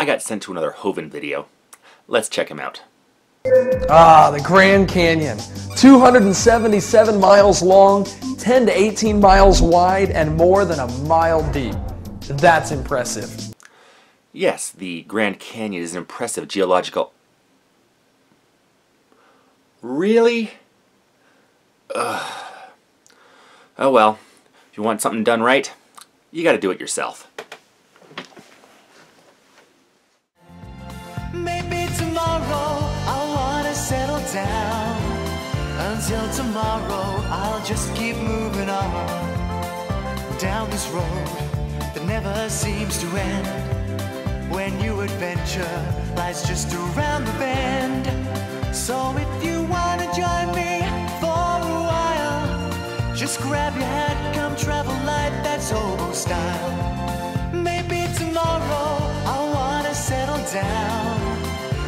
I got sent to another Hovind video. Let's check him out. Ah, the Grand Canyon. 277 miles long, 10 to 18 miles wide, and more than a mile deep. That's impressive. Yes, the Grand Canyon is an impressive geological... Really? Ugh. Oh well, if you want something done right, you gotta do it yourself. Maybe tomorrow I wanna settle down. Until tomorrow I'll just keep moving on down this road that never seems to end. When new adventure lies just around the bend. So if you wanna join me for a while, just grab your hat, come travel light, that's hobo style. Maybe tomorrow I wanna settle down.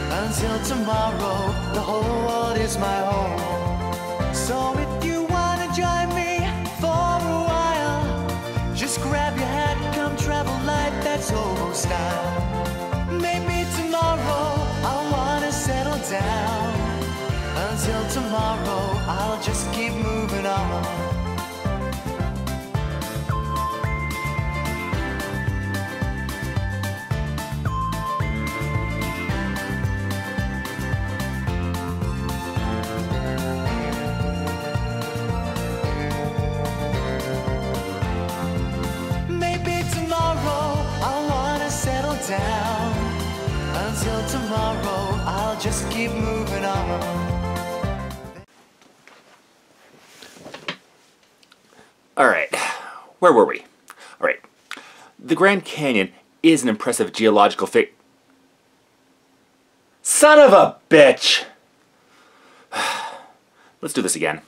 Until tomorrow, the whole world is my home. So if you wanna join me for a while, just grab your hat, come travel light, that's hobo style. Maybe tomorrow I wanna settle down. Until tomorrow, I'll just keep moving on. Down. Until tomorrow, I'll just keep moving on. Alright, where were we? Alright, the Grand Canyon is an impressive geological Son of a bitch! Let's do this again.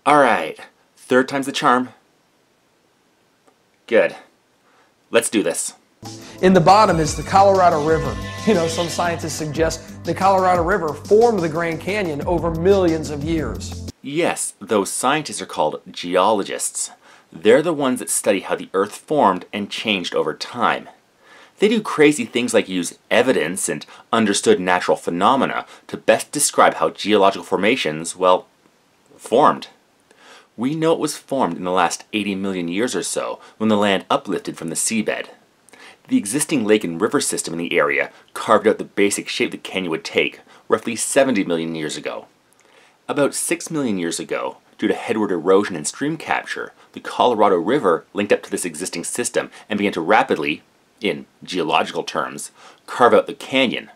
Alright, third time's the charm. Good. Let's do this. In the bottom is the Colorado River. You know, some scientists suggest the Colorado River formed the Grand Canyon over millions of years. Yes, those scientists are called geologists. They're the ones that study how the Earth formed and changed over time. They do crazy things like use evidence and understood natural phenomena to best describe how geological formations, well, formed. We know it was formed in the last 80 million years or so, when the land uplifted from the seabed. The existing lake and river system in the area carved out the basic shape the canyon would take, roughly 70 million years ago. About 6 million years ago, due to headward erosion and stream capture, the Colorado River linked up to this existing system and began to rapidly, in geological terms, carve out the canyon.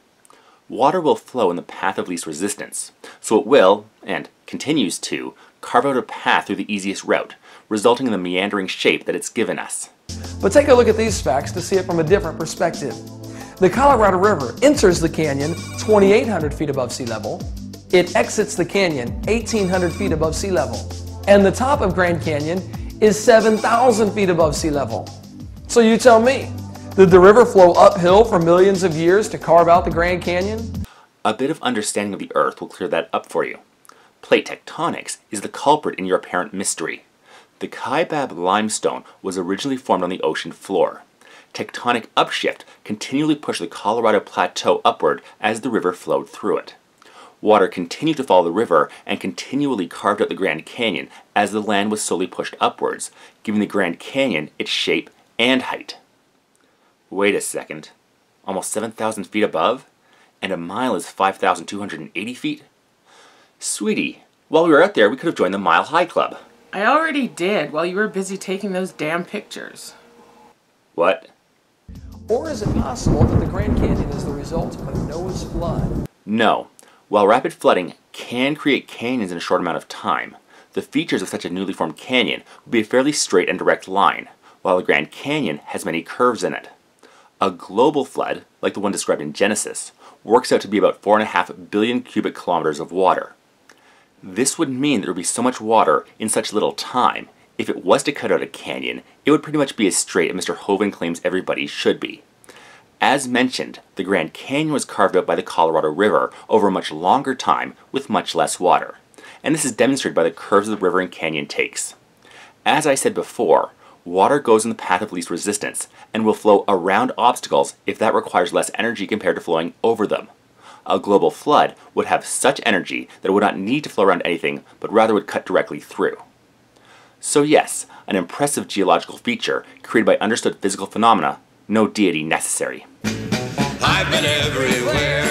Water will flow in the path of least resistance, so it will, and continues to, carve out a path through the easiest route, resulting in the meandering shape that it's given us. But take a look at these facts to see it from a different perspective. The Colorado River enters the canyon 2,800 feet above sea level. It exits the canyon 1,800 feet above sea level. And the top of Grand Canyon is 7,000 feet above sea level. So you tell me, did the river flow uphill for millions of years to carve out the Grand Canyon? A bit of understanding of the Earth will clear that up for you. Plate tectonics is the culprit in your apparent mystery. The Kaibab limestone was originally formed on the ocean floor. Tectonic upshift continually pushed the Colorado Plateau upward as the river flowed through it. Water continued to follow the river and continually carved out the Grand Canyon as the land was slowly pushed upwards, giving the Grand Canyon its shape and height. Wait a second. Almost 7,000 feet above? And a mile is 5,280 feet? Sweetie, while we were out there, we could have joined the Mile High Club. I already did while you were busy taking those damn pictures. What? Or is it possible that the Grand Canyon is the result of Noah's flood? No. While rapid flooding can create canyons in a short amount of time, The features of such a newly formed canyon would be a fairly straight and direct line, while the Grand Canyon has many curves in it. A global flood, like the one described in Genesis, works out to be about 4.5 billion cubic kilometers of water. This would mean there would be so much water in such little time. If it was to cut out a canyon, it would pretty much be as straight as Mr. Hovind claims everybody should be. As mentioned, the Grand Canyon was carved out by the Colorado River over a much longer time with much less water, and this is demonstrated by the curves the river and canyon takes. As I said before, water goes in the path of least resistance and will flow around obstacles if that requires less energy compared to flowing over them. A global flood would have such energy that it would not need to flow around anything, but rather would cut directly through. So yes, an impressive geological feature created by understood physical phenomena, no deity necessary. I've been everywhere.